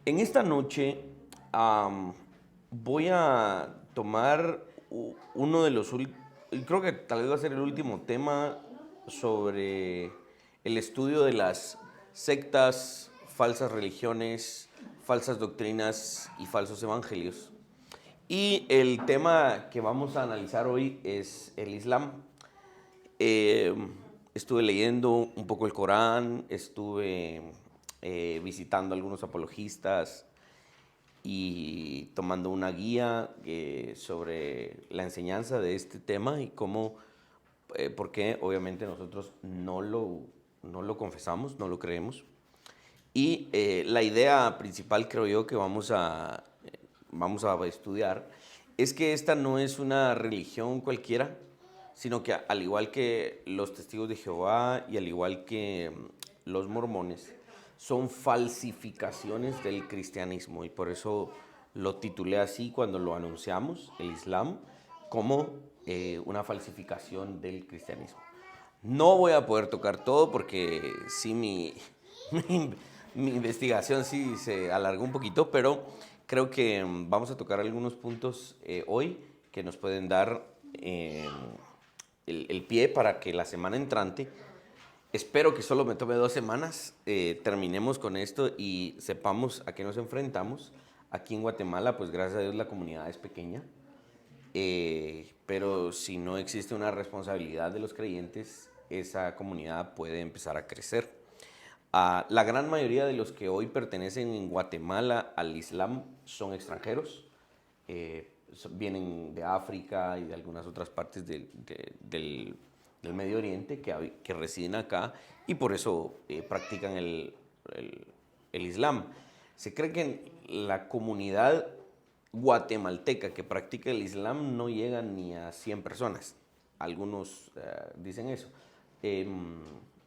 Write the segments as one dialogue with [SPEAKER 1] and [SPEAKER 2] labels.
[SPEAKER 1] En esta noche voy a tomar uno de los creo que tal vez va a ser el último tema sobre el estudio de las sectas, falsas religiones, falsas doctrinas y falsos evangelios. Y el tema que vamos a analizar hoy es el Islam. Eh, Estuve leyendo un poco el Corán, estuve visitando algunos apologistas y tomando una guía sobre la enseñanza de este tema y cómo, por qué obviamente nosotros no lo confesamos, no lo creemos. Y la idea principal, creo yo, que vamos a estudiar es que esta no es una religión cualquiera, sino que al igual que los testigos de Jehová y al igual que los mormones, son falsificaciones del cristianismo y por eso lo titulé así cuando lo anunciamos, el Islam, como una falsificación del cristianismo. No voy a poder tocar todo porque sí mi, mi investigación sí se alargó un poquito, pero creo que vamos a tocar algunos puntos hoy que nos pueden dar el pie para que la semana entrante, espero que solo me tome 2 semanas, terminemos con esto y sepamos a qué nos enfrentamos. Aquí en Guatemala, pues gracias a Dios la comunidad es pequeña, pero si no existe una responsabilidad de los creyentes, esa comunidad puede empezar a crecer. La gran mayoría de los que hoy pertenecen en Guatemala al Islam son extranjeros, vienen de África y de algunas otras partes del Medio Oriente que residen acá y por eso practican el Islam. Se cree que la comunidad guatemalteca que practica el Islam no llega ni a 100 personas. Algunos dicen eso.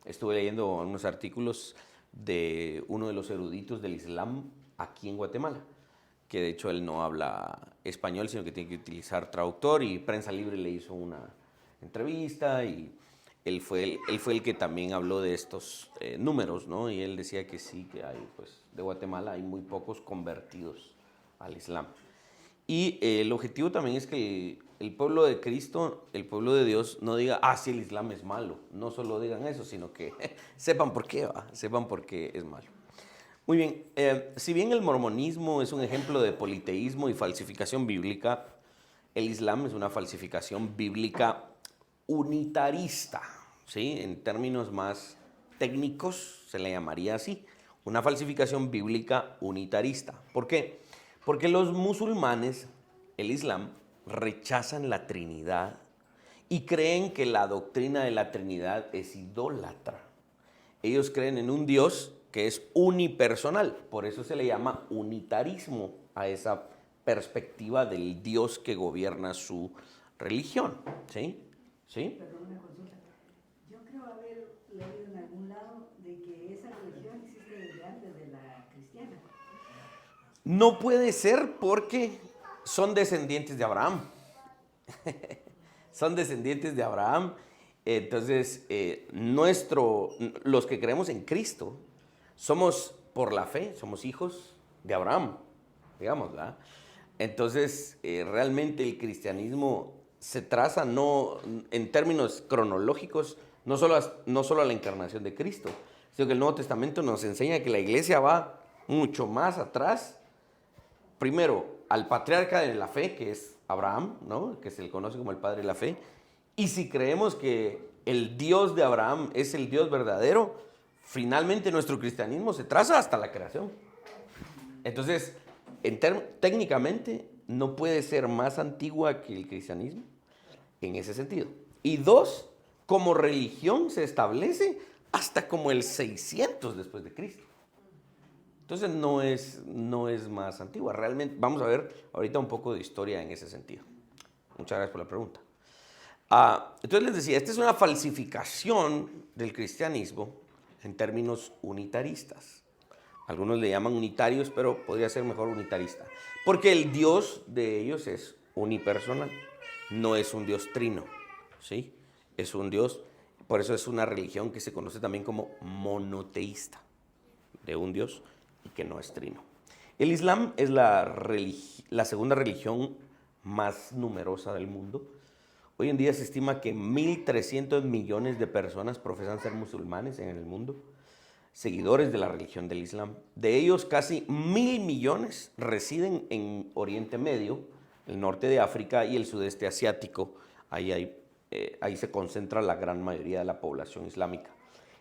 [SPEAKER 1] Estuve leyendo unos artículos de uno de los eruditos del Islam aquí en Guatemala, que de hecho él no habla español, sino que tiene que utilizar traductor, y Prensa Libre le hizo una entrevista y él fue el que también habló de estos números, ¿no? Y él decía que sí, que hay, pues, de Guatemala hay muy pocos convertidos al Islam. Y el objetivo también es que el pueblo de Cristo, el pueblo de Dios, no diga, sí, el Islam es malo. No solo digan eso, sino que sepan por qué va, sepan por qué es malo. Muy bien, si bien el mormonismo es un ejemplo de politeísmo y falsificación bíblica, el Islam es una falsificación bíblica unitarista, ¿sí? En términos más técnicos se le llamaría así, una falsificación bíblica unitarista. ¿Por qué? Porque los musulmanes, el Islam, rechazan la Trinidad y creen que la doctrina de la Trinidad es idólatra. Ellos creen en un Dios que es unipersonal, por eso se le llama unitarismo a esa perspectiva del Dios que gobierna su religión. ¿Sí? ¿Sí?
[SPEAKER 2] Perdón, una consulta. Yo creo haber leído en algún lado de que esa religión existe desde antes de la cristiana.
[SPEAKER 1] No puede ser porque son descendientes de Abraham. Son descendientes de Abraham. Entonces, los que creemos en Cristo somos por la fe, somos hijos de Abraham, digamos, ¿verdad? Entonces, realmente el cristianismo se traza no en términos cronológicos, no solo a la encarnación de Cristo, sino que el Nuevo Testamento nos enseña que la iglesia va mucho más atrás. Primero, al patriarca de la fe, que es Abraham, ¿no? Que se le conoce como el padre de la fe. Y si creemos que el Dios de Abraham es el Dios verdadero, finalmente nuestro cristianismo se traza hasta la creación. Entonces, técnicamente, no puede ser más antigua que el cristianismo en ese sentido. Y dos, como religión se establece hasta como el 600 después de Cristo. Entonces no es más antigua. Realmente vamos a ver ahorita un poco de historia en ese sentido. Muchas gracias por la pregunta. Entonces les decía, esta es una falsificación del cristianismo en términos unitaristas. Algunos le llaman unitarios, pero podría ser mejor unitarista. Porque el Dios de ellos es unipersonal. No es un Dios trino, ¿sí? Es un Dios, por eso es una religión que se conoce también como monoteísta, de un Dios y que no es trino. El Islam es la segunda religión más numerosa del mundo. Hoy en día se estima que 1.300 millones de personas profesan ser musulmanes en el mundo, seguidores de la religión del Islam. De ellos, casi 1.000 millones residen en Oriente Medio, el norte de África y el sudeste asiático. Ahí se concentra la gran mayoría de la población islámica.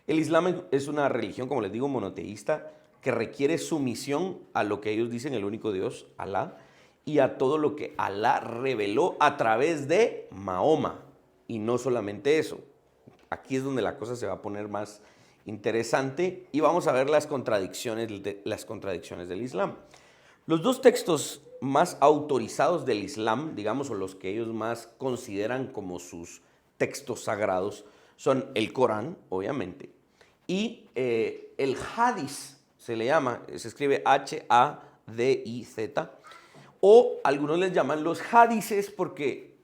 [SPEAKER 1] El Islam es una religión, como les digo, monoteísta, que requiere sumisión a lo que ellos dicen el único Dios, Alá, y a todo lo que Alá reveló a través de Mahoma. Y no solamente eso. Aquí es donde la cosa se va a poner más interesante y vamos a ver las contradicciones del Islam. Los dos textos más autorizados del Islam, digamos, o los que ellos más consideran como sus textos sagrados, son el Corán, obviamente, y el Hadís, se le llama, se escribe H-A-D-I-Z, o algunos les llaman los hadices porque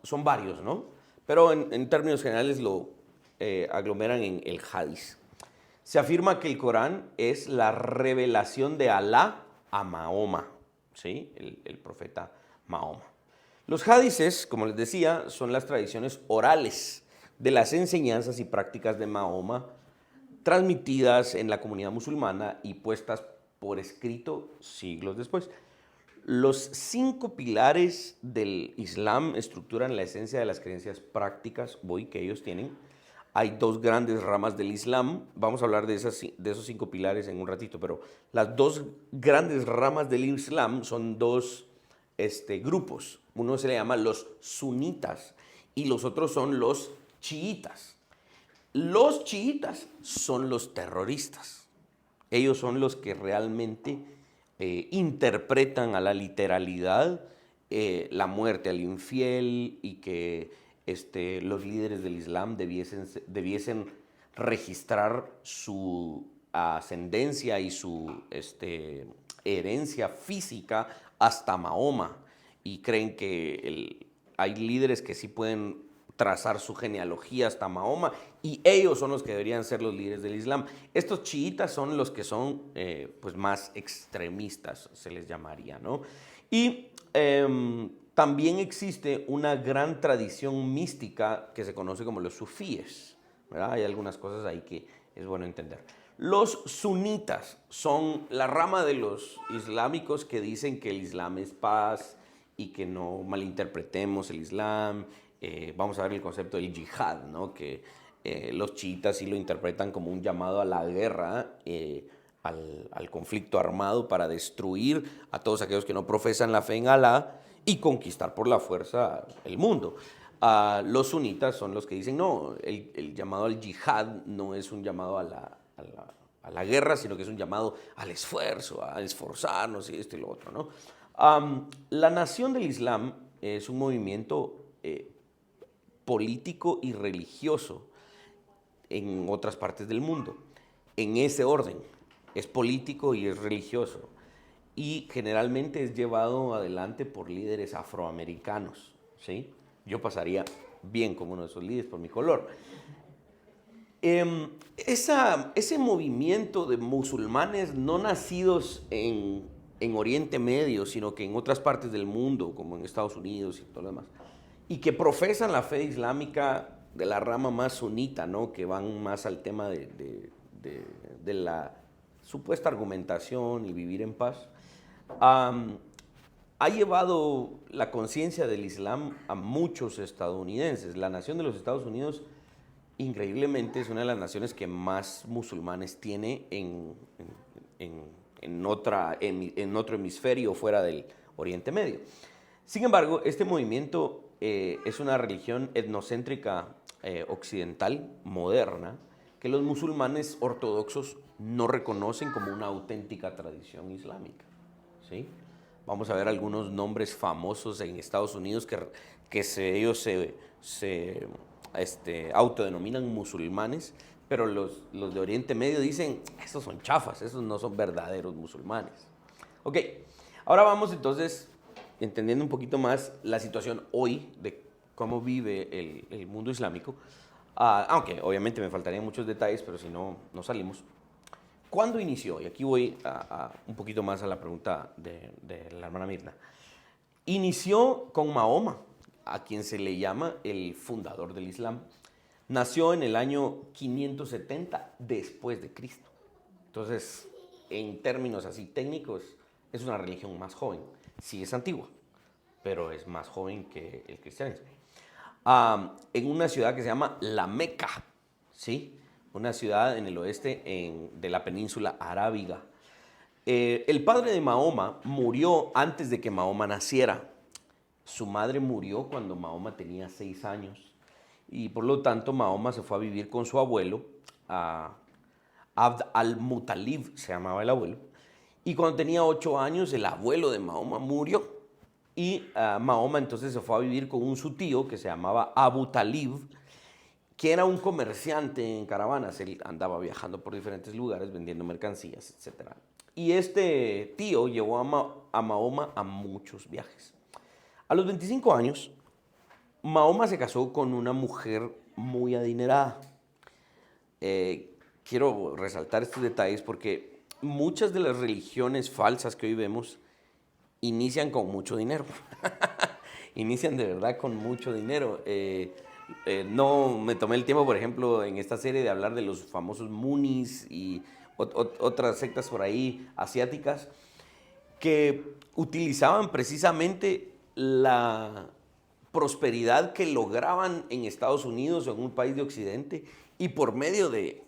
[SPEAKER 1] son varios, ¿no? Pero en términos generales lo aglomeran en el Hadís. Se afirma que el Corán es la revelación de Alá a Mahoma, ¿sí? El profeta Mahoma. Los hadices, como les decía, son las tradiciones orales de las enseñanzas y prácticas de Mahoma transmitidas en la comunidad musulmana y puestas por escrito siglos después. Los 5 pilares del Islam estructuran la esencia de las creencias prácticas que ellos tienen. Hay 2 grandes ramas del Islam. Vamos a hablar de esos 5 pilares en un ratito, pero las 2 grandes ramas del Islam son 2 grupos. Uno se le llama los sunitas y los otros son los chiitas. Los chiitas son los terroristas. Ellos son los que realmente interpretan a la literalidad la muerte al infiel y que los líderes del Islam debiesen registrar su ascendencia y su herencia física hasta Mahoma. Y creen que hay líderes que sí pueden trazar su genealogía hasta Mahoma y ellos son los que deberían ser los líderes del Islam. Estos chiitas son los que son pues más extremistas, se les llamaría, ¿no? Y también existe una gran tradición mística que se conoce como los sufíes, ¿verdad? Hay algunas cosas ahí que es bueno entender. Los sunitas son la rama de los islámicos que dicen que el Islam es paz y que no malinterpretemos el Islam. Vamos a ver el concepto del yihad, ¿no? Que los chiitas sí lo interpretan como un llamado a la guerra, al conflicto armado para destruir a todos aquellos que no profesan la fe en Alá y conquistar por la fuerza el mundo. Los sunitas son los que dicen, no, el llamado al yihad no es un llamado a la guerra, sino que es un llamado al esfuerzo, a esforzarnos y esto y lo otro, ¿no? La nación del Islam es un movimiento político y religioso en otras partes del mundo. En ese orden, es político y es religioso. Y generalmente es llevado adelante por líderes afroamericanos, ¿sí? Yo pasaría bien como uno de esos líderes por mi color. Ese movimiento de musulmanes no nacidos en Oriente Medio, sino que en otras partes del mundo, como en Estados Unidos y todo lo demás, y que profesan la fe islámica de la rama más sunita, ¿no? Que van más al tema de la supuesta argumentación y vivir en paz, ha llevado la conciencia del Islam a muchos estadounidenses. La nación de los Estados Unidos, increíblemente, es una de las naciones que más musulmanes tiene en otro hemisferio fuera del Oriente Medio. Sin embargo, este movimiento es una religión etnocéntrica occidental moderna que los musulmanes ortodoxos no reconocen como una auténtica tradición islámica, ¿sí? Vamos a ver algunos nombres famosos en Estados Unidos que ellos se autodenominan musulmanes, pero los de Oriente Medio dicen, esos son chafas, esos no son verdaderos musulmanes. Ok, ahora vamos entonces entendiendo un poquito más la situación hoy de cómo vive el mundo islámico, aunque obviamente me faltarían muchos detalles, pero si no, no salimos. ¿Cuándo inició? Y aquí voy un poquito más a la pregunta de la hermana Mirna. Inició con Mahoma, a quien se le llama el fundador del Islam. Nació en el año 570 después de Cristo. Entonces, en términos así técnicos, es una religión más joven. Sí es antigua, pero es más joven que el cristianismo. En una ciudad que se llama La Meca, ¿sí? Una ciudad en el oeste de la península arábiga. El padre de Mahoma murió antes de que Mahoma naciera. Su madre murió cuando Mahoma tenía 6 años y por lo tanto Mahoma se fue a vivir con su abuelo, Abd al-Muttalib se llamaba el abuelo, y cuando tenía 8 años el abuelo de Mahoma murió y Mahoma entonces se fue a vivir con su tío que se llamaba Abu Talib, que era un comerciante en caravanas. Él andaba viajando por diferentes lugares vendiendo mercancías, etc. Y este tío llevó a Mahoma a muchos viajes. A los 25 años, Mahoma se casó con una mujer muy adinerada. Quiero resaltar estos detalles porque muchas de las religiones falsas que hoy vemos inician con mucho dinero. Inician de verdad con mucho dinero. No me tomé el tiempo, por ejemplo, en esta serie de hablar de los famosos Munis y otras sectas por ahí asiáticas que utilizaban precisamente la prosperidad que lograban en Estados Unidos o en un país de Occidente y por medio del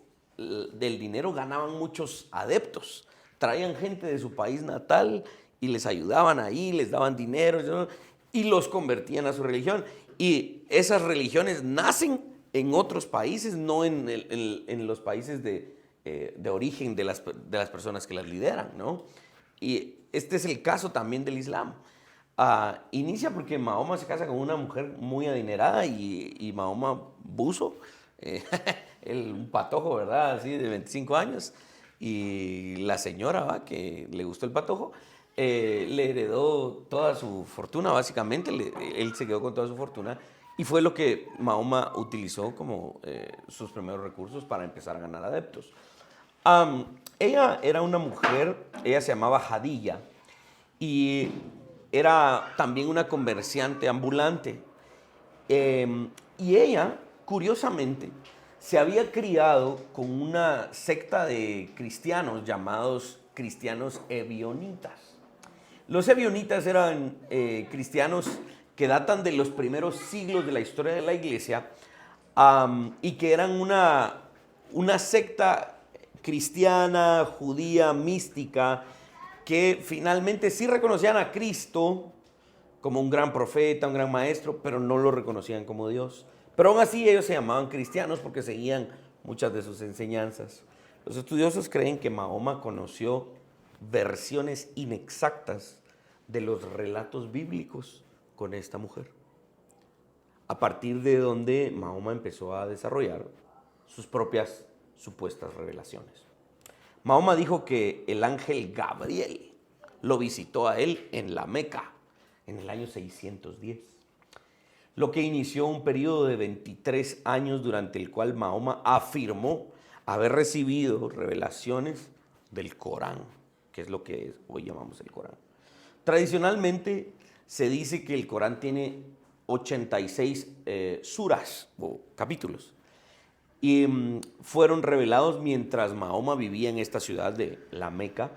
[SPEAKER 1] dinero ganaban muchos adeptos. Traían gente de su país natal y les ayudaban ahí, les daban dinero y los convertían a su religión. Y esas religiones nacen en otros países, no en los países de origen de las personas que las lideran, ¿no? Y este es el caso también del Islam. Inicia porque Mahoma se casa con una mujer muy adinerada y Mahoma buzo, un patojo, ¿verdad? Así de 25 años. Y la señora, ¿va? Que le gustó el patojo, le heredó toda su fortuna, básicamente. Él se quedó con toda su fortuna y fue lo que Mahoma utilizó como sus primeros recursos para empezar a ganar adeptos. Ella era una mujer, ella se llamaba Hadilla y era también una comerciante ambulante. Y ella, curiosamente, se había criado con una secta de cristianos llamados cristianos ebionitas. Los ebionitas eran cristianos que datan de los primeros siglos de la historia de la iglesia y que eran una secta cristiana, judía, mística, que finalmente sí reconocían a Cristo como un gran profeta, un gran maestro, pero no lo reconocían como Dios. Pero aún así ellos se llamaban cristianos porque seguían muchas de sus enseñanzas. Los estudiosos creen que Mahoma conoció versiones inexactas de los relatos bíblicos con esta mujer, a partir de donde Mahoma empezó a desarrollar sus propias supuestas revelaciones. Mahoma dijo que el ángel Gabriel lo visitó a él en la Meca en el año 610, lo que inició un periodo de 23 años durante el cual Mahoma afirmó haber recibido revelaciones del Corán, que es lo que hoy llamamos el Corán. Tradicionalmente se dice que el Corán tiene 86 suras o capítulos y fueron revelados mientras Mahoma vivía en esta ciudad de la Meca,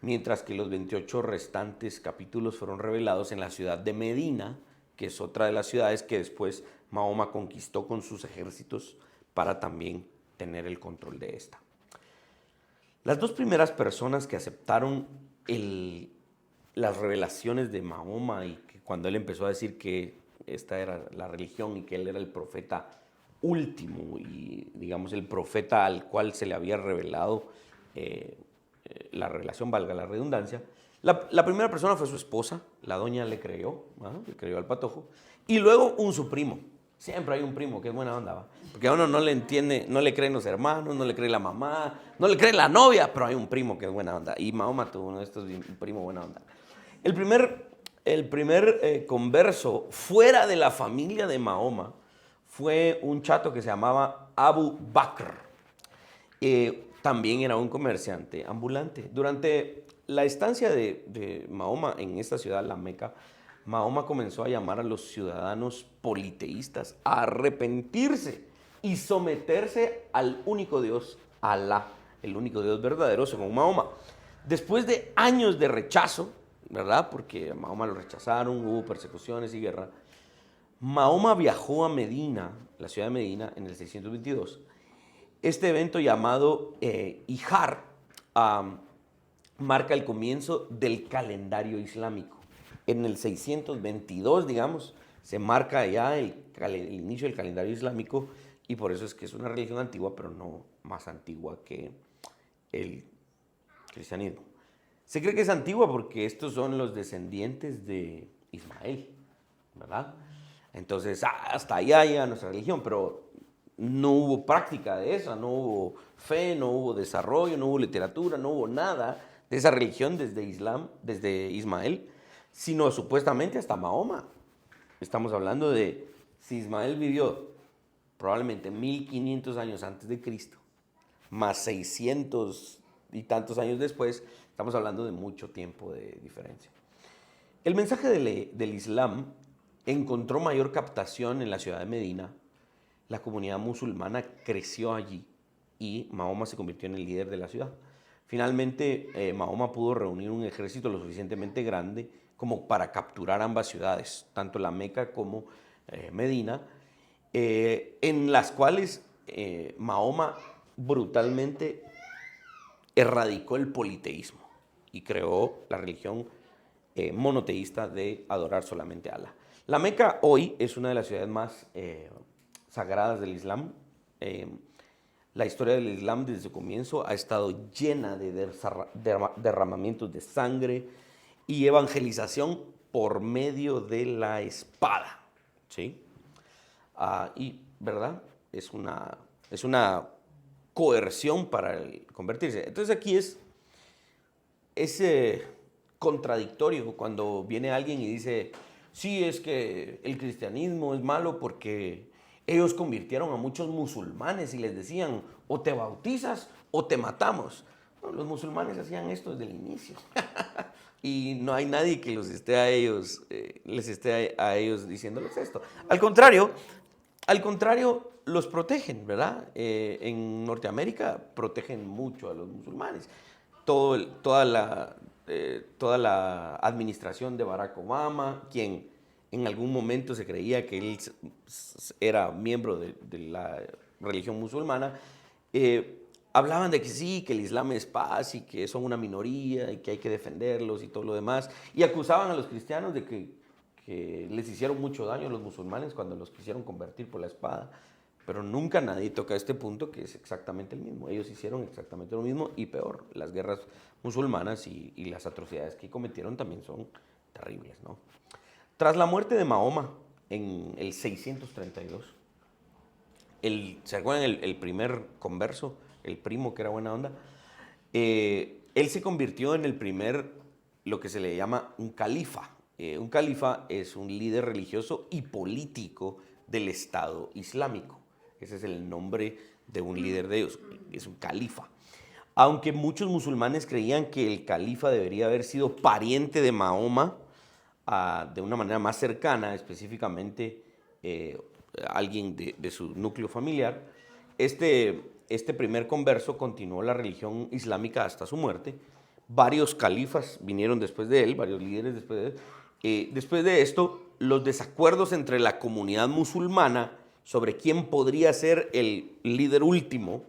[SPEAKER 1] mientras que los 28 restantes capítulos fueron revelados en la ciudad de Medina, que es otra de las ciudades que después Mahoma conquistó con sus ejércitos para también tener el control de esta. Las dos primeras personas que aceptaron las revelaciones de Mahoma y que cuando él empezó a decir que esta era la religión y que él era el profeta último y digamos el profeta al cual se le había revelado la revelación, valga la redundancia, la primera persona fue su esposa, la doña le creyó al patojo, y luego su primo. Siempre hay un primo que es buena onda, ¿va? Porque a uno no le entiende, no le creen los hermanos, no le cree la mamá, no le cree la novia, pero hay un primo que es buena onda. Y Mahoma tuvo uno de estos, un primo buena onda. El primer converso fuera de la familia de Mahoma fue un chato que se llamaba Abu Bakr. también era un comerciante ambulante. Durante la estancia de Mahoma en esta ciudad, la Meca, Mahoma comenzó a llamar a los ciudadanos politeístas a arrepentirse y someterse al único Dios, Alá, el único Dios verdadero según Mahoma. Después de años de rechazo, ¿verdad? Porque a Mahoma lo rechazaron, hubo persecuciones y guerra. Mahoma viajó a Medina, la ciudad de Medina, en el 622. Este evento llamado Ijar marca el comienzo del calendario islámico. En el 622, digamos, se marca ya el inicio del calendario islámico y por eso es que es una religión antigua, pero no más antigua que el cristianismo. Se cree que es antigua porque estos son los descendientes de Ismael, ¿verdad? Entonces, hasta allá llega nuestra religión, pero no hubo práctica de eso, no hubo fe, no hubo desarrollo, no hubo literatura, no hubo nada de esa religión desde Ismael, sino supuestamente hasta Mahoma. Estamos hablando de, si Ismael vivió probablemente 1500 años antes de Cristo, más 600 y tantos años después, estamos hablando de mucho tiempo de diferencia. El mensaje del Islam encontró mayor captación en la ciudad de Medina. La comunidad musulmana creció allí y Mahoma se convirtió en el líder de la ciudad. Finalmente, Mahoma pudo reunir un ejército lo suficientemente grande como para capturar ambas ciudades, tanto la Meca como Medina, en las cuales Mahoma brutalmente erradicó el politeísmo y creó la religión monoteísta de adorar solamente a Alá. La Meca hoy es una de las ciudades más sagradas del Islam. La historia del Islam desde su comienzo ha estado llena de derramamientos de sangre y evangelización por medio de la espada, ¿sí? Y, ¿verdad? Es una coerción para convertirse. Entonces aquí es contradictorio cuando viene alguien y dice, sí, es que el cristianismo es malo porque ellos convirtieron a muchos musulmanes y les decían, o te bautizas o te matamos. No, los musulmanes hacían esto desde el inicio. Y no hay nadie que les esté a ellos diciéndoles esto. Al contrario, los protegen, ¿verdad? En Norteamérica protegen mucho a los musulmanes. Toda la administración de Barack Obama, quien en algún momento se creía que él era miembro de la religión musulmana, hablaban de que sí, que el Islam es paz y que son una minoría y que hay que defenderlos y todo lo demás, y acusaban a los cristianos de que les hicieron mucho daño a los musulmanes cuando los quisieron convertir por la espada, pero nunca nadie toca este punto que es exactamente el mismo. Ellos hicieron exactamente lo mismo y peor. Las guerras musulmanas y las atrocidades que cometieron también son terribles, ¿no? Tras la muerte de Mahoma en el 632, ¿se acuerdan el primer converso, el primo que era buena onda? Él se convirtió en el primer, lo que se le llama un califa. Un califa es un líder religioso y político del Estado Islámico. Ese es el nombre de un líder de ellos, es un califa. Aunque muchos musulmanes creían que el califa debería haber sido pariente de Mahoma, de una manera más cercana, específicamente alguien de su núcleo familiar, este primer converso continuó la religión islámica hasta su muerte. Varios califas vinieron después de él, varios líderes después de él. Después de esto, los desacuerdos entre la comunidad musulmana sobre quién podría ser el líder último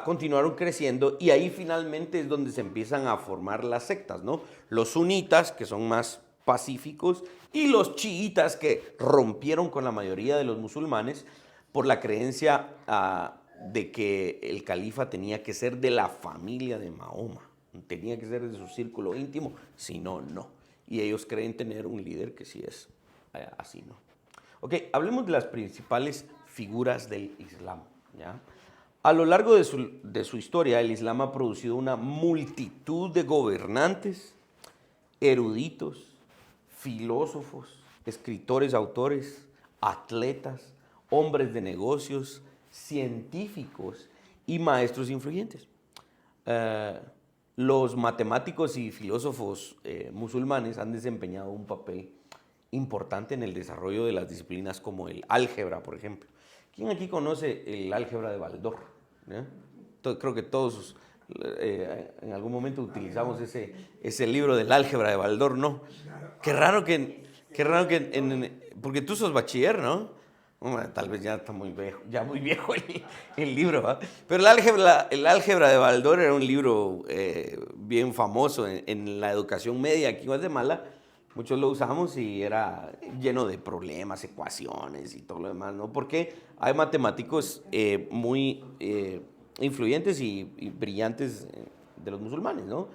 [SPEAKER 1] continuaron creciendo y ahí finalmente es donde se empiezan a formar las sectas, ¿no? Los sunitas, que son más pacíficos, y los chiitas, que rompieron con la mayoría de los musulmanes por la creencia de que el califa tenía que ser de la familia de Mahoma, tenía que ser de su círculo íntimo, si no, no. Y ellos creen tener un líder que sí es así, ¿no? Ok, hablemos de las principales figuras del Islam, ¿ya? A lo largo de su historia, el Islam ha producido una multitud de gobernantes, eruditos, filósofos, escritores, autores, atletas, hombres de negocios, científicos y maestros influyentes. eh, los matemáticos y filósofos musulmanes han desempeñado un papel importante en el desarrollo de las disciplinas como el álgebra, por ejemplo. ¿Quién aquí conoce el álgebra de Baldor? ¿Eh? Creo que todos en algún momento utilizamos ese libro del álgebra de Baldor, ¿no? Qué raro que porque tú sos bachiller, ¿no? Bueno, tal vez ya está muy viejo el libro, ¿va? Pero el álgebra de Baldor era un libro bien famoso en la educación media aquí en Guatemala. Muchos lo usamos y era lleno de problemas, ecuaciones y todo lo demás, ¿no? Porque hay matemáticos muy influyentes y brillantes de los musulmanes, ¿no?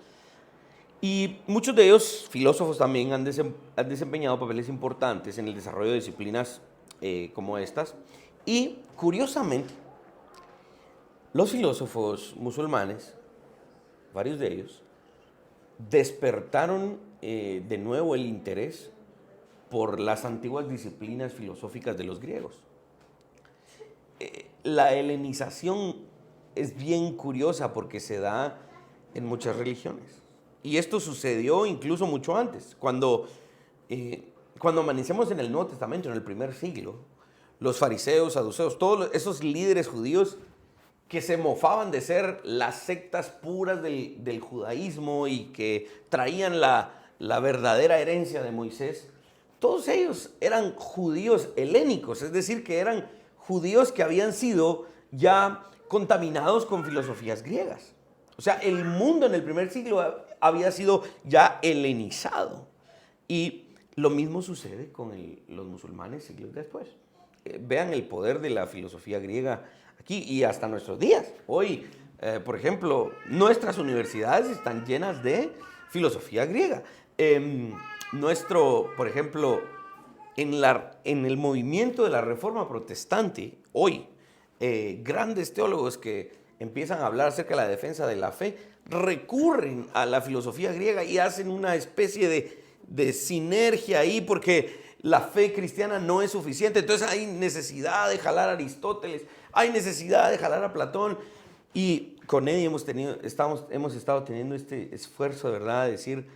[SPEAKER 1] Y muchos de ellos, filósofos también, han desempeñado papeles importantes en el desarrollo de disciplinas como estas. Y curiosamente, los filósofos musulmanes, varios de ellos, despertaron de nuevo el interés por las antiguas disciplinas filosóficas de los griegos. La helenización es bien curiosa porque se da en muchas religiones. Y esto sucedió incluso mucho antes. Cuando amanecemos en el Nuevo Testamento, en el primer siglo, los fariseos, saduceos, todos esos líderes judíos que se mofaban de ser las sectas puras del judaísmo y que traían la verdadera herencia de Moisés, todos ellos eran judíos helénicos, es decir, que eran judíos que habían sido ya contaminados con filosofías griegas. O sea, el mundo en el primer siglo había sido ya helenizado. Y lo mismo sucede con los musulmanes siglos después. Vean el poder de la filosofía griega aquí y hasta nuestros días. Hoy, por ejemplo, nuestras universidades están llenas de filosofía griega. Por ejemplo, en el movimiento de la Reforma Protestante, hoy, grandes teólogos que empiezan a hablar acerca de la defensa de la fe recurren a la filosofía griega y hacen una especie de sinergia ahí porque la fe cristiana no es suficiente. Entonces hay necesidad de jalar a Aristóteles, hay necesidad de jalar a Platón. Y con Eddie hemos estado teniendo este esfuerzo de verdad de decir,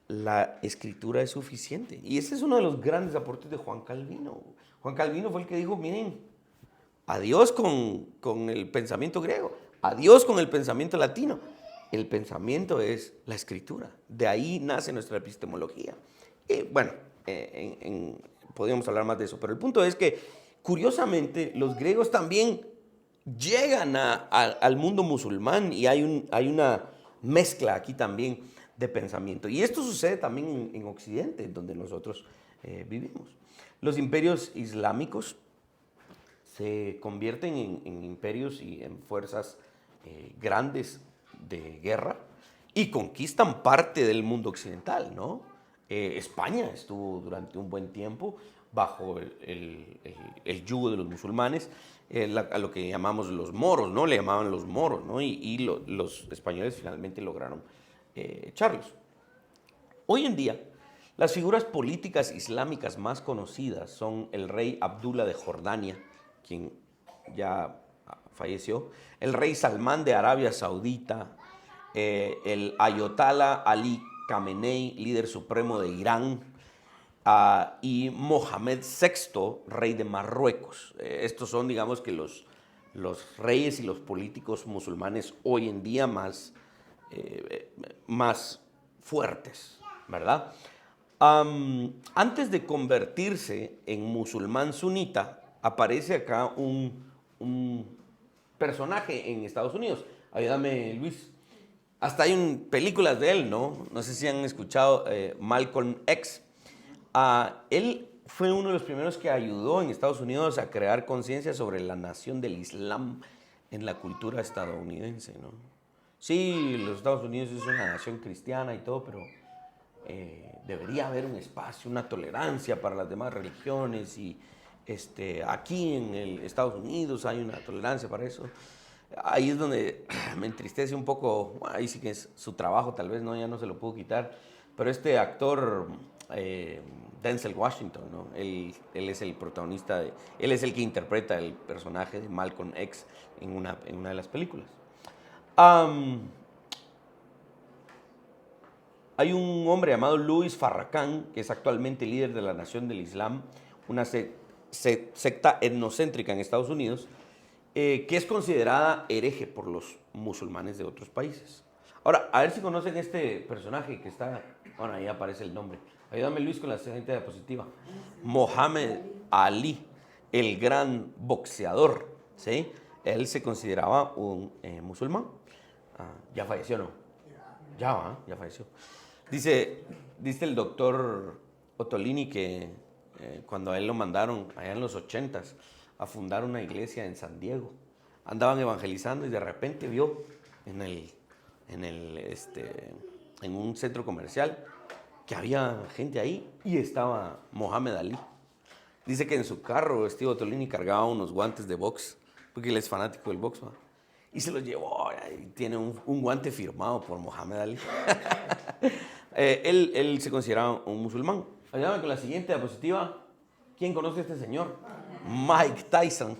[SPEAKER 1] la escritura es suficiente. Y ese es uno de los grandes aportes de Juan Calvino. Juan Calvino fue el que dijo, miren, adiós con el pensamiento griego, adiós con el pensamiento latino. El pensamiento es la escritura. De ahí nace nuestra epistemología. Y bueno, podríamos hablar más de eso, pero el punto es que, curiosamente, los griegos también llegan al mundo musulmán y hay una mezcla aquí también de pensamiento. Y esto sucede también en Occidente, donde nosotros vivimos. Los imperios islámicos se convierten en imperios y en fuerzas grandes de guerra y conquistan parte del mundo occidental, ¿no? España estuvo durante un buen tiempo bajo el yugo de los musulmanes, a lo que llamamos los moros, ¿no? Le llamaban los moros, ¿no? Los españoles finalmente lograron echarlos. Hoy en día, las figuras políticas islámicas más conocidas son el rey Abdullah de Jordania, quien ya falleció, el rey Salmán de Arabia Saudita, el Ayatollah Ali Khamenei, líder supremo de Irán, y Mohamed VI, rey de Marruecos. Estos son, digamos, que los reyes y los políticos musulmanes hoy en día más fuertes, ¿verdad? Antes de convertirse en musulmán sunita, aparece acá un personaje en Estados Unidos. Ayúdame, Luis. Hasta hay películas de él, ¿no? No sé si han escuchado Malcolm X. Él fue uno de los primeros que ayudó en Estados Unidos a crear conciencia sobre la nación del Islam en la cultura estadounidense, ¿no? Sí, los Estados Unidos es una nación cristiana y todo, pero debería haber un espacio, una tolerancia para las demás religiones y aquí en Estados Unidos hay una tolerancia para eso. Ahí es donde me entristece un poco, bueno, ahí sí que es su trabajo, tal vez no, ya no se lo puedo quitar, pero este actor Denzel Washington, ¿no? Él es el protagonista, él es el que interpreta el personaje de Malcolm X en una de las películas. Am, Hay un hombre llamado Louis Farrakhan, que es actualmente líder de la Nación del Islam, una secta etnocéntrica en Estados Unidos, que es considerada hereje por los musulmanes de otros países. Ahora, a ver si conocen este personaje que está... Bueno, ahí aparece el nombre. Ayúdame, Luis, con la siguiente diapositiva. Mohammed Ali, el gran boxeador, ¿sí? Él se consideraba un musulmán. Ya falleció, ¿no? Ya falleció. Dice el doctor Ottolini que cuando a él lo mandaron allá en los 80s a fundar una iglesia en San Diego, andaban evangelizando y de repente vio en un centro comercial que había gente ahí y estaba Mohammed Ali. Dice que en su carro Steve Ottolini cargaba unos guantes de box, porque él es fanático del box, ¿no? Y se los llevó y tiene un guante firmado por Mohammed Ali. Él se consideraba un musulmán. Ayúdame con la siguiente diapositiva. ¿Quién conoce a este señor? Mike Tyson.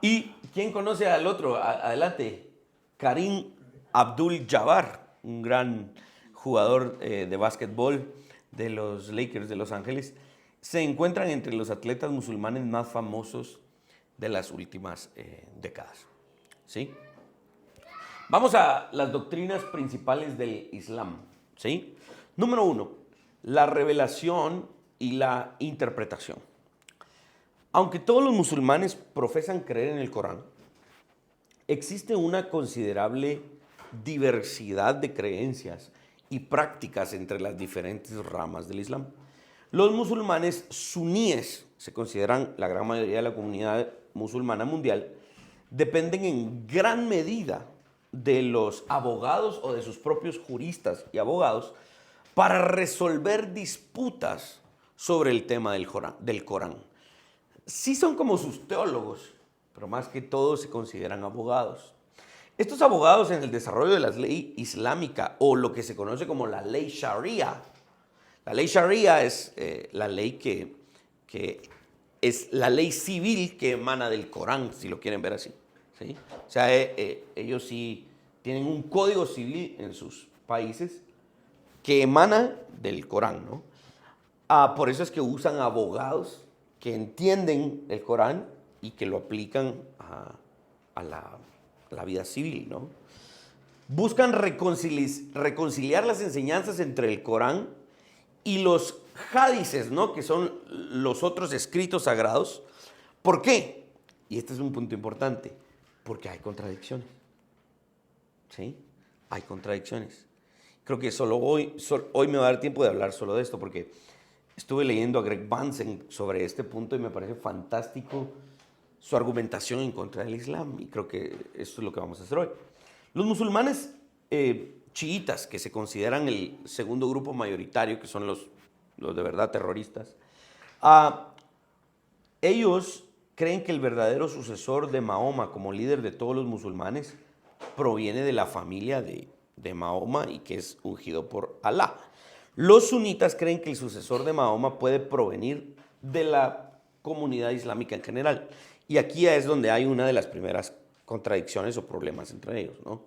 [SPEAKER 1] ¿Y quién conoce al otro? Adelante. Karim Abdul-Jabbar, un gran jugador de básquetbol de los Lakers de Los Ángeles. Se encuentran entre los atletas musulmanes más famosos de las últimas décadas. ¿Sí? Vamos a las doctrinas principales del Islam. ¿Sí? Número 1, la revelación y la interpretación. Aunque todos los musulmanes profesan creer en el Corán, existe una considerable diversidad de creencias y prácticas entre las diferentes ramas del Islam. Los musulmanes suníes, se consideran la gran mayoría de la comunidad musulmana mundial, dependen en gran medida de los abogados o de sus propios juristas y abogados para resolver disputas sobre el tema del Corán. Sí son como sus teólogos, pero más que todo se consideran abogados. Estos abogados en el desarrollo de la ley islámica o lo que se conoce como la ley Sharia. La ley Sharia es la ley que es la ley civil que emana del Corán, si lo quieren ver así. ¿Sí? O sea, ellos sí tienen un código civil en sus países que emana del Corán, ¿no? Por eso es que usan abogados que entienden el Corán y que lo aplican a la vida civil, ¿no? Buscan reconciliar las enseñanzas entre el Corán y los hadices, ¿no? Que son los otros escritos sagrados. ¿Por qué? Y este es un punto importante. Porque hay contradicciones. ¿Sí? Hay contradicciones. Creo que hoy me va a dar tiempo de hablar solo de esto, porque estuve leyendo a Greg Vance sobre este punto y me parece fantástico su argumentación en contra del Islam. Y creo que esto es lo que vamos a hacer hoy. Los musulmanes chiitas, que se consideran el segundo grupo mayoritario, que son los de verdad terroristas, ellos creen que el verdadero sucesor de Mahoma como líder de todos los musulmanes proviene de la familia de Mahoma y que es ungido por Alá. Los sunitas creen que el sucesor de Mahoma puede provenir de la comunidad islámica en general. Y aquí es donde hay una de las primeras contradicciones o problemas entre ellos, ¿no?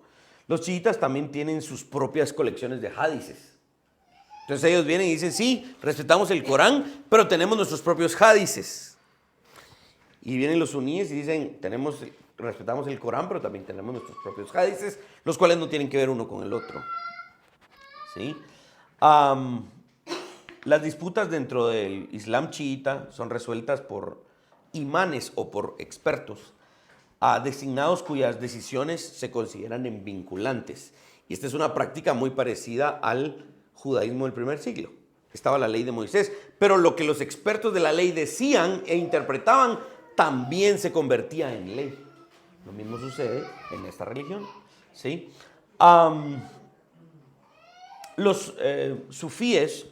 [SPEAKER 1] Los chiitas también tienen sus propias colecciones de hadices. Entonces ellos vienen y dicen, sí, respetamos el Corán, pero tenemos nuestros propios hadices. Y vienen los suníes y dicen, respetamos el Corán, pero también tenemos nuestros propios hadices, los cuales no tienen que ver uno con el otro. ¿Sí? Las disputas dentro del Islam chiita son resueltas por imanes o por expertos designados cuyas decisiones se consideran vinculantes. Y esta es una práctica muy parecida al judaísmo del primer siglo. Estaba la ley de Moisés, pero lo que los expertos de la ley decían e interpretaban también se convertía en ley. Lo mismo sucede en esta religión. ¿Sí? Los sufíes,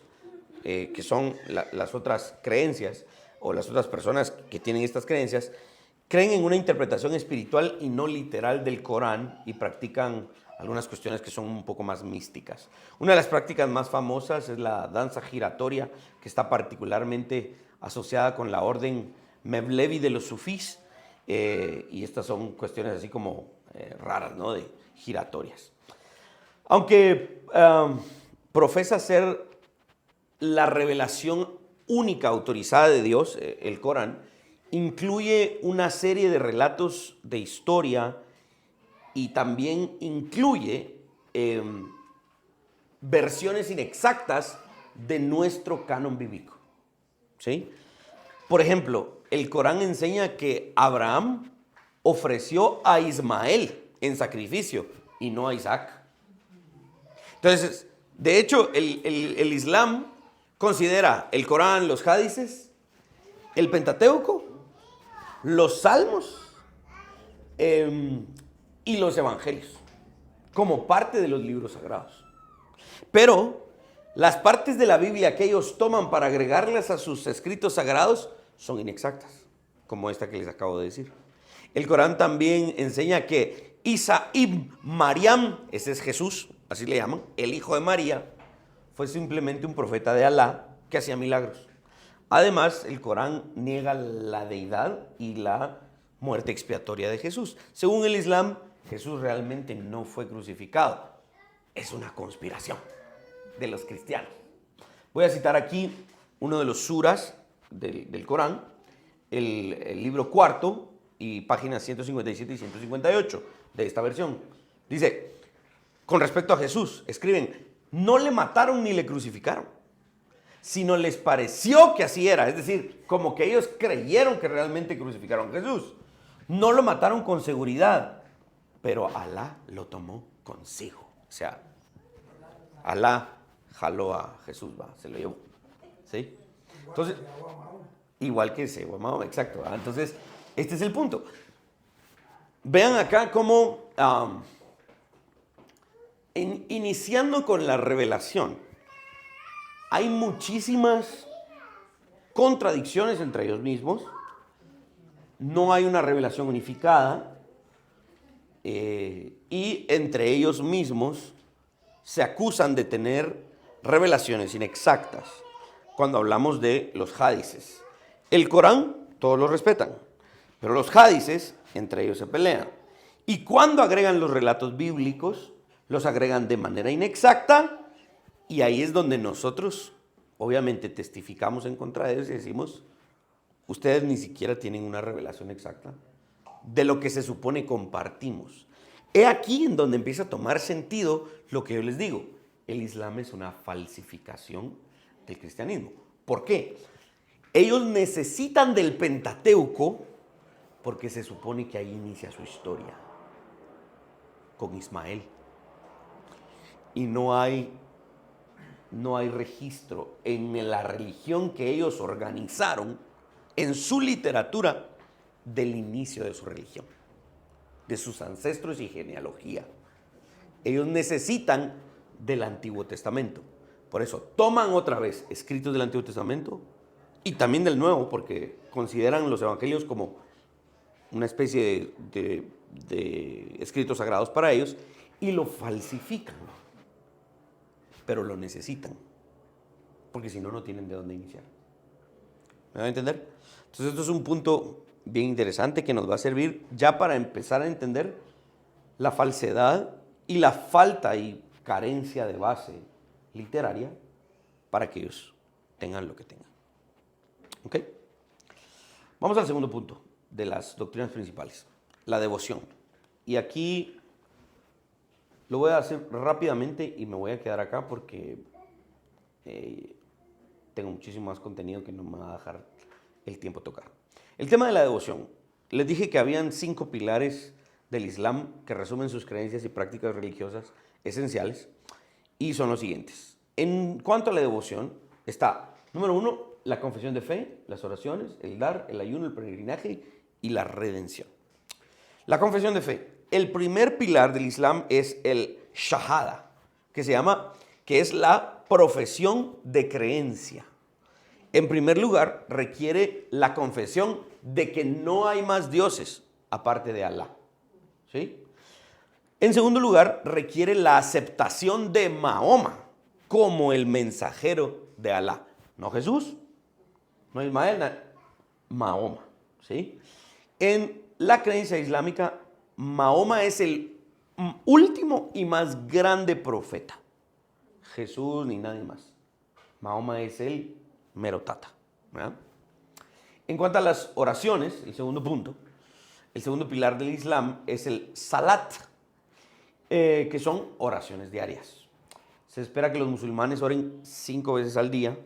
[SPEAKER 1] que son las otras creencias, o las otras personas que tienen estas creencias, creen en una interpretación espiritual y no literal del Corán y practican algunas cuestiones que son un poco más místicas. Una de las prácticas más famosas es la danza giratoria, que está particularmente asociada con la orden Mevlevi de los sufís, y estas son cuestiones así como raras, ¿no? De giratorias. Aunque profesa ser la revelación única autorizada de Dios, el Corán, incluye una serie de relatos de historia y también incluye versiones inexactas de nuestro canon bíblico. ¿Sí? Por ejemplo, el Corán enseña que Abraham ofreció a Ismael en sacrificio y no a Isaac. Entonces, de hecho, el Islam considera el Corán, los hadices, el Pentateuco, los Salmos y los Evangelios como parte de los libros sagrados. Pero las partes de la Biblia que ellos toman para agregarlas a sus escritos sagrados son inexactas, como esta que les acabo de decir. El Corán también enseña que Isa ibn Maryam, ese es Jesús, así le llaman, el hijo de María, fue simplemente un profeta de Alá que hacía milagros. Además, el Corán niega la deidad y la muerte expiatoria de Jesús. Según el Islam, Jesús realmente no fue crucificado. Es una conspiración de los cristianos. Voy a citar aquí uno de los suras del Corán, el libro cuarto y páginas 157 y 158 de esta versión. Dice, con respecto a Jesús, escriben, no le mataron ni le crucificaron, sino les pareció que así era. Es decir, como que ellos creyeron que realmente crucificaron a Jesús. No lo mataron con seguridad, pero Alá lo tomó consigo. O sea, Alá jaló a Jesús, se lo llevó. ¿Sí? Entonces, igual que ese, Mahoma, exacto. Entonces, este es el punto. Vean acá cómo, iniciando con la revelación, hay muchísimas contradicciones entre ellos mismos. No hay una revelación unificada. Y entre ellos mismos se acusan de tener revelaciones inexactas. Cuando hablamos de los hadices, el Corán todos lo respetan, pero los hadices entre ellos se pelean. Y cuando agregan los relatos bíblicos, los agregan de manera inexacta, y ahí es donde nosotros obviamente testificamos en contra de ellos y decimos, ustedes ni siquiera tienen una revelación exacta de lo que se supone compartimos. He aquí en donde empieza a tomar sentido lo que yo les digo. El Islam es una falsificación del cristianismo. ¿Por qué? Ellos necesitan del Pentateuco porque se supone que ahí inicia su historia con Ismael. Y no hay registro en la religión que ellos organizaron, en su literatura, del inicio de su religión, de sus ancestros y genealogía. Ellos necesitan del Antiguo Testamento. Por eso toman otra vez escritos del Antiguo Testamento y también del Nuevo, porque consideran los evangelios como una especie de escritos sagrados para ellos, y lo falsifican. Pero lo necesitan, porque si no, no tienen de dónde iniciar. ¿Me van a entender? Entonces esto es un punto bien interesante que nos va a servir ya para empezar a entender la falsedad y la falta y carencia de base literaria para que ellos tengan lo que tengan. ¿Ok? Vamos al segundo punto de las doctrinas principales, la devoción. Y aquí lo voy a hacer rápidamente y me voy a quedar acá porque tengo muchísimo más contenido que no me va a dejar el tiempo tocar. El tema de la devoción. Les dije que habían 5 pilares del Islam que resumen sus creencias y prácticas religiosas esenciales y son los siguientes. En cuanto a la devoción, está, número 1, la confesión de fe, las oraciones, el dar, el ayuno, el peregrinaje y la redención. La confesión de fe. El primer pilar del Islam es el shahada, que es la profesión de creencia. En primer lugar, requiere la confesión de que no hay más dioses aparte de Alá. ¿Sí? En segundo lugar, requiere la aceptación de Mahoma como el mensajero de Alá. No Jesús, no Ismael, Mahoma. ¿Sí? En la creencia islámica, Mahoma es el último y más grande profeta. Jesús ni nadie más. Mahoma es el mero tata, ¿verdad? En cuanto a las oraciones, el segundo punto, el segundo pilar del Islam es el salat, que son oraciones diarias. Se espera que los musulmanes oren 5 veces al día,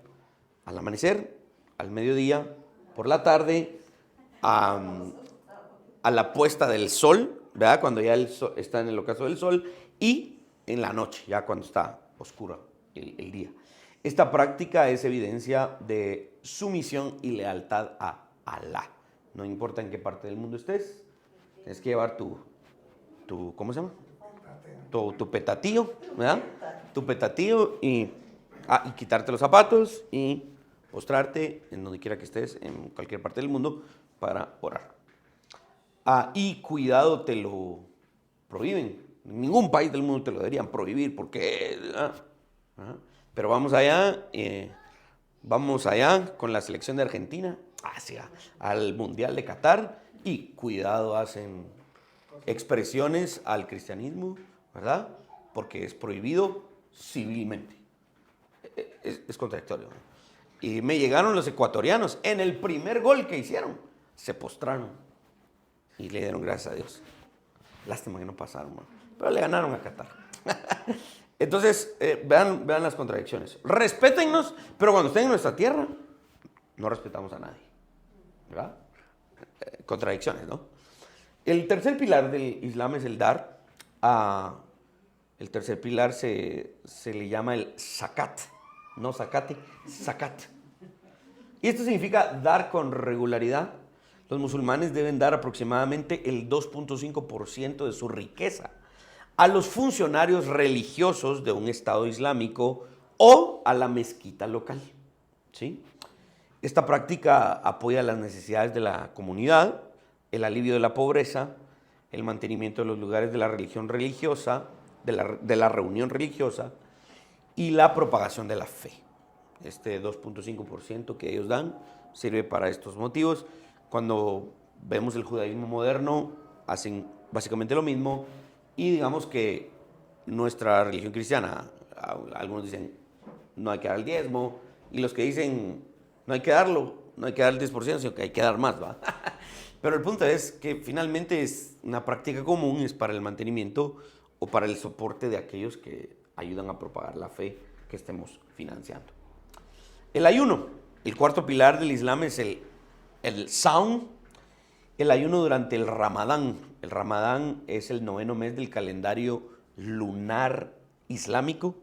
[SPEAKER 1] al amanecer, al mediodía, por la tarde, a la puesta del sol, ¿verdad? Cuando ya el sol está en el ocaso del sol, y en la noche, ya cuando está oscuro el día. Esta práctica es evidencia de sumisión y lealtad a Alá. No importa en qué parte del mundo estés, tienes que llevar tu ¿cómo se llama? Tu petatío, ¿verdad? Tu petatío y quitarte los zapatos y postrarte en donde quiera que estés, en cualquier parte del mundo, para orar. Y cuidado, te lo prohíben. En ningún país del mundo te lo deberían prohibir porque... Pero vamos allá con la selección de Argentina al Mundial de Qatar y cuidado, hacen expresiones al cristianismo, ¿verdad? Porque es prohibido civilmente. Es contradictorio, ¿no? Y me llegaron los ecuatorianos, en el primer gol que hicieron, se postraron y le dieron gracias a Dios. Lástima que no pasaron, ¿no? Pero le ganaron a Qatar. Entonces, vean las contradicciones. Respétennos, pero cuando estén en nuestra tierra, no respetamos a nadie, ¿verdad? Contradicciones, ¿no? El tercer pilar del Islam es el dar. El tercer pilar se le llama el zakat, no zacate, zakat. Y esto significa dar con regularidad. Los musulmanes deben dar aproximadamente el 2.5% de su riqueza a los funcionarios religiosos de un Estado islámico o a la mezquita local, ¿sí? Esta práctica apoya las necesidades de la comunidad, el alivio de la pobreza, el mantenimiento de los lugares de la religión religiosa, de la reunión religiosa y la propagación de la fe. Este 2.5% que ellos dan sirve para estos motivos. Cuando vemos el judaísmo moderno, hacen básicamente lo mismo. Y digamos que nuestra religión cristiana, algunos dicen no hay que dar el diezmo, y los que dicen no hay que darlo, no hay que dar el 10%, sino que hay que dar más, ¿va? Pero el punto es que finalmente es una práctica común, es para el mantenimiento o para el soporte de aquellos que ayudan a propagar la fe que estemos financiando. El ayuno, el cuarto pilar del Islam es el Saum, el ayuno durante el Ramadán. El Ramadán es el 9º mes del calendario lunar islámico.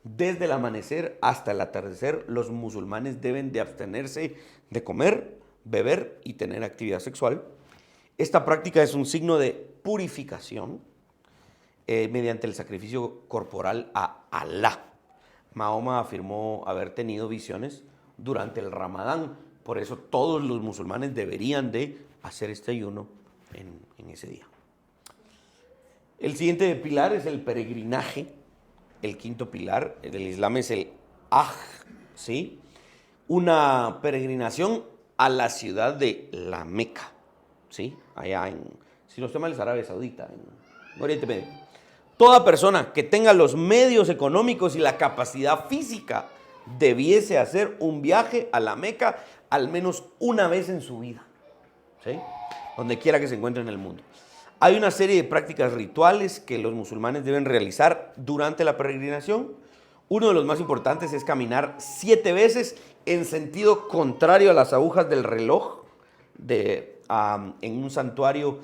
[SPEAKER 1] Desde el amanecer hasta el atardecer, los musulmanes deben de abstenerse de comer, beber y tener actividad sexual. Esta práctica es un signo de purificación mediante el sacrificio corporal a Alá. Mahoma afirmó haber tenido visiones durante el Ramadán. Por eso todos los musulmanes deberían de hacer este ayuno en ese día. El siguiente pilar es el peregrinaje. El quinto pilar del Islam es el Hajj, ¿sí? Una peregrinación a la ciudad de la Meca, ¿sí? Allá si no estoy mal, es Arabia Saudita, en Oriente Medio. Toda persona que tenga los medios económicos y la capacidad física debiese hacer un viaje a la Meca al menos una vez en su vida, ¿sí? Donde quiera que se encuentre en el mundo. Hay una serie de prácticas rituales que los musulmanes deben realizar durante la peregrinación. Uno de los más importantes es caminar 7 veces en sentido contrario a las agujas del reloj en un santuario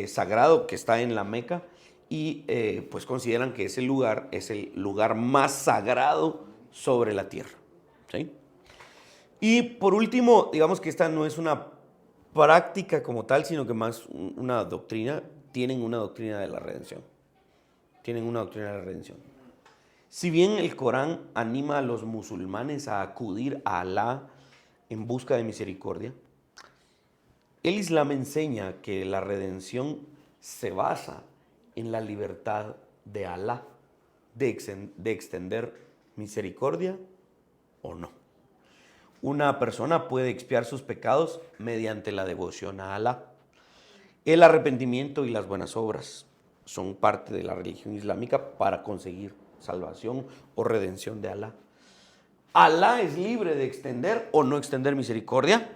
[SPEAKER 1] sagrado que está en la Meca. Y pues consideran que ese lugar es el lugar más sagrado sobre la tierra, ¿sí? Y por último, digamos que esta no es una práctica como tal, sino que más una doctrina. Tienen una doctrina de la redención. Si bien el Corán anima a los musulmanes a acudir a Alá en busca de misericordia, el Islam enseña que la redención se basa en la libertad de Alá de extender misericordia o no. Una persona puede expiar sus pecados mediante la devoción a Alá. El arrepentimiento y las buenas obras son parte de la religión islámica para conseguir salvación o redención de Alá. Alá es libre de extender o no extender misericordia,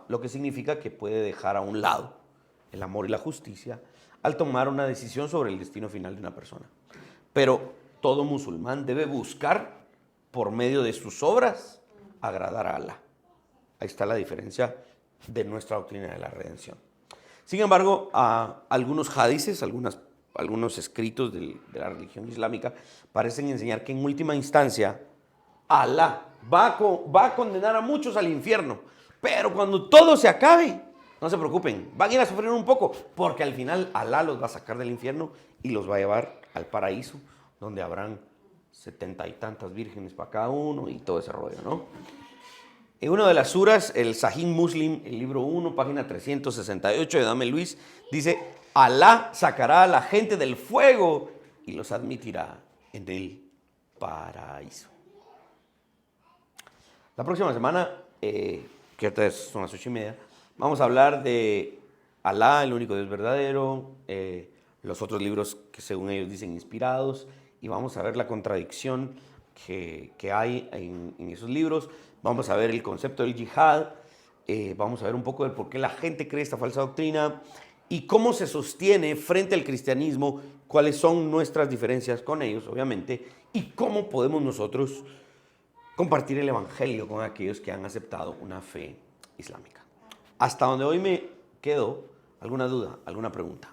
[SPEAKER 1] lo que significa que puede dejar a un lado el amor y la justicia al tomar una decisión sobre el destino final de una persona. Pero todo musulmán debe buscar, por medio de sus obras, agradar a Alá. Ahí está la diferencia de nuestra doctrina de la redención. Sin embargo, algunos hadices, algunos escritos de la religión islámica parecen enseñar que en última instancia Alá va a condenar a muchos al infierno, pero cuando todo se acabe, no se preocupen, van a ir a sufrir un poco, porque al final Alá los va a sacar del infierno y los va a llevar al paraíso, donde habrán 70 y tantas vírgenes para cada uno y todo ese rollo, ¿no? En una de las suras, el Sahih Muslim, el libro 1, página 368 de Dame Luis, dice: Alá sacará a la gente del fuego y los admitirá en el paraíso. La próxima semana, que ahorita son las 8:30, vamos a hablar de Alá, el único Dios verdadero, los otros libros que según ellos dicen inspirados, y vamos a ver la contradicción que hay en esos libros. Vamos a ver el concepto del yihad, vamos a ver un poco de por qué la gente cree esta falsa doctrina y cómo se sostiene frente al cristianismo, cuáles son nuestras diferencias con ellos, obviamente, y cómo podemos nosotros compartir el evangelio con aquellos que han aceptado una fe islámica. Hasta donde hoy me quedo, ¿alguna duda, alguna pregunta?